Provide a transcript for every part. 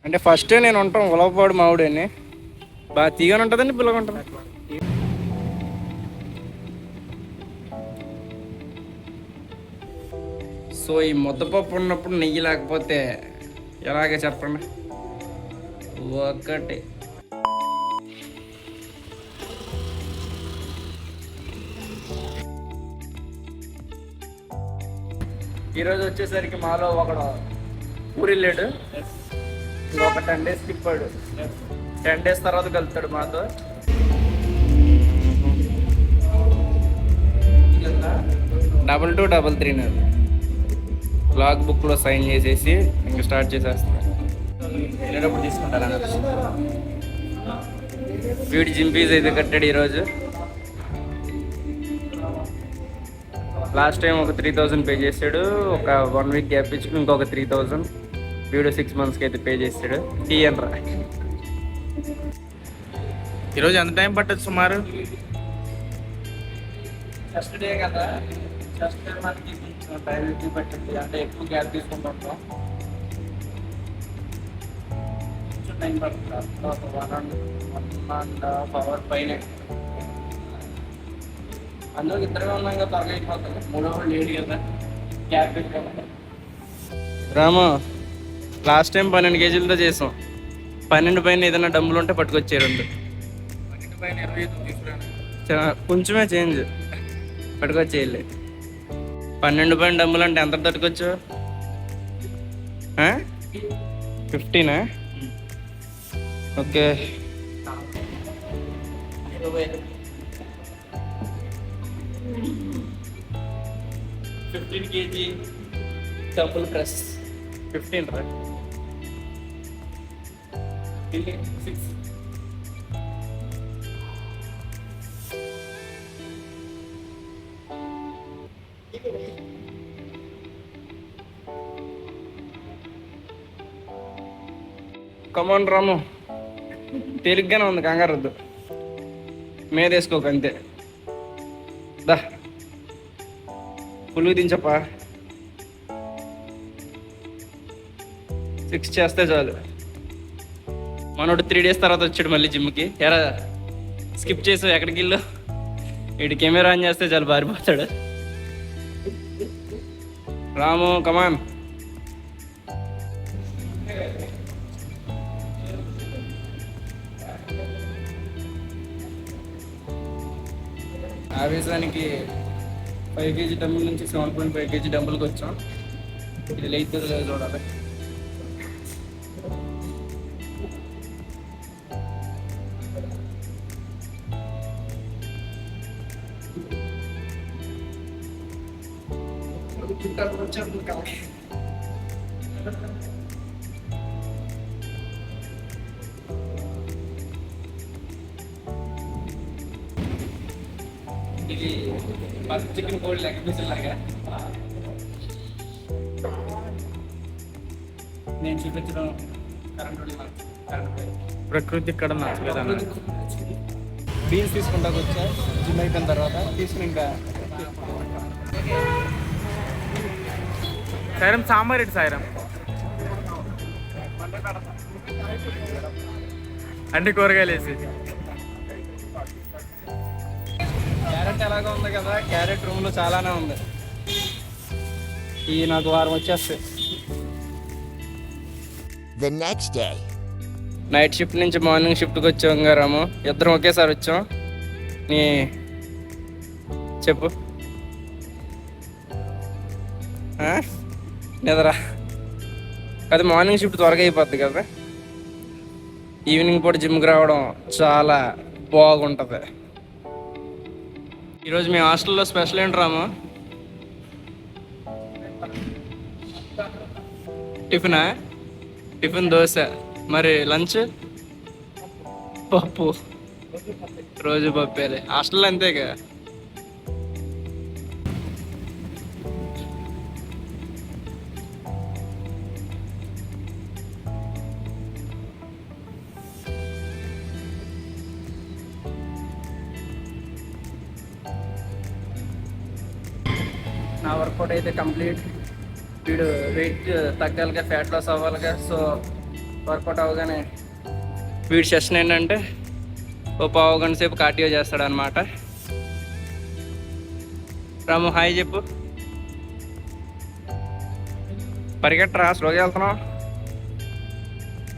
అంటే ఫస్ట్ నేను ఉంటాం ఉలవపాడు మామిడని బాగా తీగని ఉంటుందండి పుల్లగా ఉంటుంది. సో ఈ ముద్దపప్పు ఉన్నప్పుడు నెయ్యి లేకపోతే ఎలాగే చెప్పండి. ఒకటి ఈరోజు వచ్చేసరికి మాలో ఒకడు ఊరిల్లాడు, ఒక 10 days తిప్పాడు. 10 days తర్వాత కలుపుతాడు మాతో. 2233 లాగ్ బుక్లో సైన్ చేసేసి ఇంకా స్టార్ట్ చేసేస్తాను. వెళ్ళేటప్పుడు తీసుకుంటాను. వీడి జిమ్ ఫీజ్ అయితే కట్టాడు ఈరోజు. లాస్ట్ టైం ఒక 3000 పే చేసాడు. ఒక 1 week గ్యాప్ ఇచ్చి ఇంకొక 3000 వీడియో 6 monthsకి అయితే పే చేసాడు. తీయనరా. ఈరోజు ఎంత టైం పట్టదు సుమారు? ఫస్ట్ డే కదా, ఫస్ట్ డే మనకి కొంచెం టైం ఎక్కువ పట్టింది. అంటే ఎక్కువ గ్యాప్ తీసుకుంటుంటాం. కొంచెం టైం పడుతుంది. ఒక 1.5 hour పైన. అందులో ఇద్దరే ఉన్నాం కదా, త్వరగా అయిపోతుంది. 3 hours లేట్ కదా, గ్యాప్ పెట్టుకోవాలి. రాము, లాస్ట్ టైం 12 kgs చేసాం. 12 పైన ఏదైనా డబ్బులు ఉంటే పట్టుకొచ్చే 2. 12 పైన 25 తీసుకురాను. కొంచెమే చేంజ్ పట్టుకొచ్చేయాలి. 12 పైన డబ్బులు అంటే ఎంత తట్టుకోవచ్చు? 15? ఓకే. 15 kg డబుల్ ప్రెస్ 15 రా. 6 కమాన్ రాము, తేలిగ్గానే ఉంది, కంగారు వద్దు. మీద వేసుకోక అంతే. దా పులుగు దించప్పా. 6 చేస్తే చాలు. మనోడు 3 days తర్వాత వచ్చాడు మళ్ళీ జిమ్కి. ఎరా స్కిప్ చేసావు, ఎక్కడికి వెళ్ళు? వీడి కెమెరా ఆన్ చేస్తే చాలు పారిపోతాడు. రాము కమాన్. ఆవేశానికి 5 kg డంబుల్ నుంచి 7.5 kg డంబుల్కి వచ్చాం. ఇది లేదో చూడాలి. ఇది చికెన్ కోల్డ్ లెగ్ పీస్ లాగా నేను చూపించడం ప్రకృతి ఇక్కడ నచ్చలేదన్న. బీన్స్ తీసుకుంటా వచ్చా జిమ్ అయిపోయిన తర్వాత. తీసుకుని ఇంకా సాయిరం సాంబార్ ఇటు సాయిరం అన్ని కూరగాయలు వేసి. క్యారెట్ ఎలాగో ఉంది కదా, క్యారెట్ రూమ్లో చాలానే ఉంది. ఈ నాకు వారం వచ్చేస్తాయి. The next day. Night shift నుంచి మార్నింగ్ షిఫ్ట్కి వచ్చాం గారాము. ఇద్దరం ఒకేసారి వచ్చాం. నీ చెప్పు. నిద్రా అది మార్నింగ్ షిఫ్ట్ త్వరగా అయిపోద్ది కదా. ఈవినింగ్ పూట జిమ్కి రావడం చాలా బాగుంటుంది. ఈరోజు మీ హాస్టల్లో స్పెషల్ ఏంటి రాము? టిఫినా? టిఫిన్ దోశ. మరి లంచ్ పప్పు. రోజు పప్పేలే హాస్టల్లో, అంతేగా. నా వర్కౌట్ అయితే కంప్లీట్. వీడు వెయిట్ తగ్గాలిగా, ఫ్యాట్ లాస్ అవ్వాలిగా. సో వర్కౌట్ అవగానే వీడి సెషన్ ఏంటంటే ఓ పావు గంట సేపు కార్డియో చేస్తాడు అనమాట. రాము హాయ్ చెప్పు. పరిగెట్టరా, స్లోగా వెళ్తున్నావు.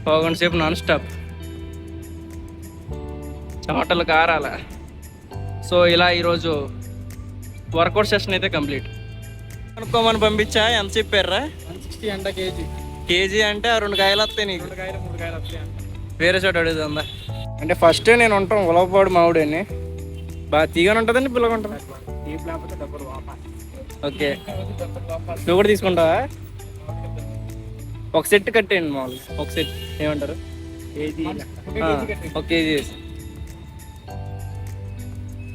పావు గంట సేపు నాన్ స్టాప్, చెమటలు కారాల. సో ఇలా ఈరోజు వర్కౌట్ సెషన్ అయితే కంప్లీట్. అనుకోమని పంపించా. ఎంత చెప్పారా? 160 అంట కేజీ. కేజీ అంటే 2 కాయలు వస్తాయి నీకు. 2 కాయలు 3 కాయలు వస్తాయి. వేరే చోట అడుగుతుందా అంటే ఫస్ట్ నేను ఉంటాం ఉలవపాడు మామిడిని బాగా తీగానే ఉంటుందండి, పిల్లగా ఉంటుంది. డీప్ లేకపోతే డబ్బులు వాపా. ఓకే, డబ్బులు వాపా. నువ్వు కూడా తీసుకుంటావా? ఒక సెట్ కట్టేయండి మామూలుగా. ఒక సెట్ ఏమంటారు? కేజీ ఒక కేజీ వేసి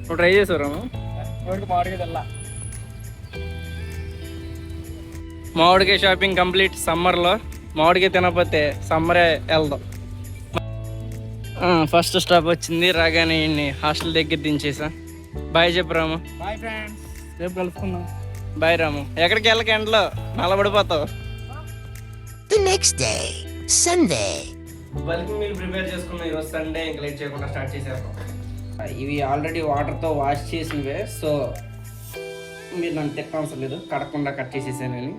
నువ్వు ట్రై చేసావు. మామిడికాయ షాపింగ్ కంప్లీట్. సమ్మర్లో మామిడికాయ తినకపోతే సమ్మరే వెళ్దాం. ఫస్ట్ స్టాప్ వచ్చింది. రాగానే హాస్టల్ దగ్గర దించేసా. బాయ్ చెప్పు రాము. బాయ్ ఫ్రెండ్స్, రేపు కలుసుకుందాం. బాయ్ రాము. ఎక్కడికి వెళ్ళక ఎండలో నల్లబడిపోతావు. The next day, Sunday. Bulk meal prepare చేసుకున్నాం ఈరోజు సండే. ఇంకా లేట్ చేయకుండా స్టార్ట్ చేసేస్తాం. ఇవి ఆల్రెడీ వాటర్తో వాష్ చేసినవే, సో మీరు నన్ను తిట్టవసరం లేదు, కడకుండా కట్ చేసేసానని.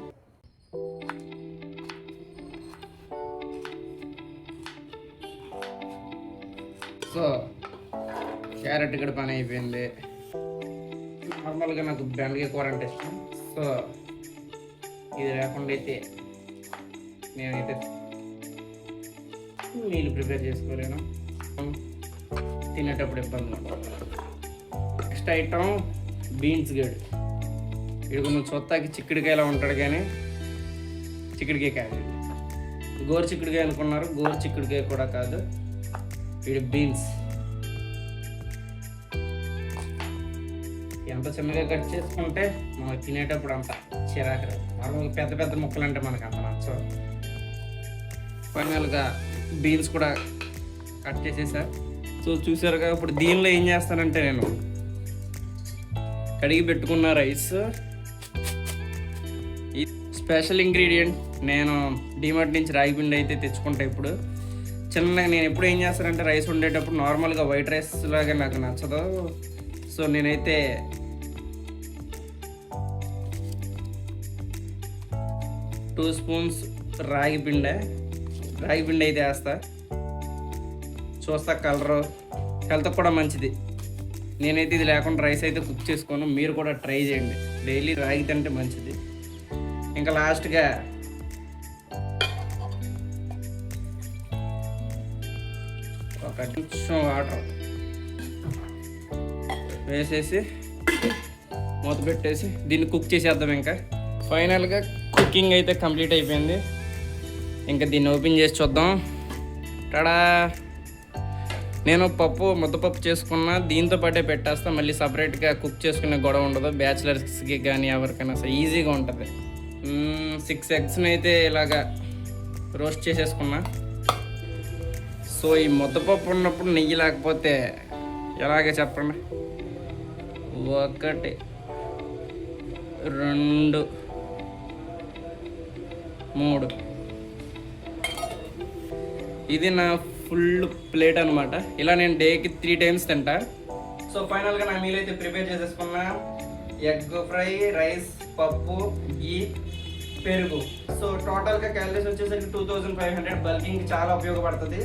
సో క్యారెట్ కూడా పని అయిపోయింది. నార్మల్గా నాకు బెండకాయ కూర అంటే ఇష్టం. సో ఇది లేకుండా అయితే నేనైతే మీల్ ప్రిపేర్ చేసుకోలేను, తినేటప్పుడు ఇబ్బంది ఉంటుంది. నెక్స్ట్ ఐటమ్ బీన్స్ గడ్. ఇది కొంచెం చొత్తాకి చిక్కుడుకాయలా ఉంటాడు, కానీ చిక్కుడుకాయ కాదు. గోరు చిక్కుడుకాయ అనుకున్నారు, గోరు చిక్కుడుకాయ కూడా కాదు. ఇది బీన్స్. ఎంత చిన్నగా కట్ చేసుకుంటే మనకు తినేటప్పుడు అంత చిరాకు రాదు. నార్మల్గా పెద్ద పెద్ద ముక్కలు అంటే మనకు అంత నచ్చవు. ఫైనల్గా బీన్స్ కూడా కట్ చేసేసా. సో చూసారుగా, ఇప్పుడు దీనిలో ఏం చేస్తానంటే నేను కడిగి పెట్టుకున్న రైస్, ఈ స్పెషల్ ఇంగ్రీడియంట్ నేను డిమార్ట్ నుంచి రాగి పిండి అయితే తెచ్చుకుంటా. ఇప్పుడు చిన్నగా నేను ఎప్పుడు ఏం చేస్తానంటే రైస్ వండేటప్పుడు నార్మల్గా వైట్ రైస్ లాగా నాకు నచ్చదు. సో నేనైతే టూ స్పూన్స్ రాగి పిండి అయితే వేస్తా. చూస్తా కలరు, హెల్త్కి కూడా మంచిది. నేనైతే ఇది లేకుండా రైస్ అయితే కుక్ చేసుకోను. మీరు కూడా ట్రై చేయండి, డైలీ రాగి తింటే మంచిది. ఇంకా లాస్ట్గా ఒక కొంచెం వాటర్ వేసేసి మూత పెట్టేసి దీన్ని కుక్ చేసేద్దాం. ఇంకా ఫైనల్గా కుకింగ్ అయితే కంప్లీట్ అయిపోయింది. ఇంకా దీన్ని ఓపెన్ చేసి చూద్దాం. టడా, నేను ముద్దపప్పు చేసుకున్నా, దీంతో పాటే పెట్టేస్తా. మళ్ళీ సపరేట్గా కుక్ చేసుకునే గొడవ ఉండదు. బ్యాచిలర్స్కి కానీ ఎవరికైనా సరే ఈజీగా ఉంటుంది. 6 ఎగ్స్ని అయితే ఇలాగా రోస్ట్ చేసేసుకున్నా. సో ఈ ముద్దపప్పు ఉన్నప్పుడు నెయ్యి లేకపోతే ఎలాగే చెప్పండి. 1 2 3 ఇది నా ఫుల్ ప్లేట్ అనమాట. ఇలా నేను డేకి 3 టైమ్స్ తింటా. సో ఫైనల్గా నా మీల్ అయితే ప్రిపేర్ చేసేసుకున్నా. ఎగ్ ఫ్రై, రైస్, పప్పు, ఘీ, పెరుగు. సో టోటల్గా క్యాలరీస్ వచ్చేసరికి 2500. బల్కింగ్ చాలా ఉపయోగపడుతుంది.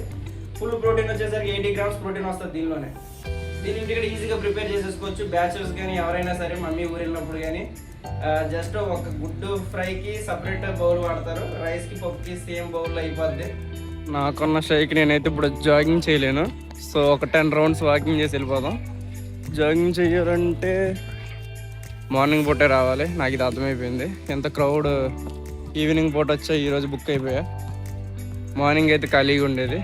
ఫుల్ ప్రోటీన్ వచ్చేసరికి 80 grams ప్రోటీన్ వస్తుంది దీనిలోనే. దీని ఇంటికి ఈజీగా ప్రిపేర్ చేసేసుకోవచ్చు. బ్యాచులర్స్ కానీ ఎవరైనా సరే మమ్మీ ఊరు వెళ్ళినప్పుడు కానీ జస్ట్ ఒక గుడ్డు ఫ్రైకి సపరేట్ బౌల్ వాడతారు, రైస్కి పప్పుకి సేమ్ బౌల్లో అయిపోద్ది. నాకున్న షైకి నేనైతే ఇప్పుడు జాగింగ్ చేయలేను. సో ఒక 10 rounds వాకింగ్ చేసి వెళ్ళిపోదాం. జాగింగ్ చేయాలంటే మార్నింగ్ పూటే రావాలి. నాకు ఇది అర్థమైపోయింది. ఎంత క్రౌడ్ ఈవినింగ్ పూట వచ్చా ఈరోజు బుక్ అయిపోయా. మార్నింగ్ అయితే ఖాళీగా ఉండేది.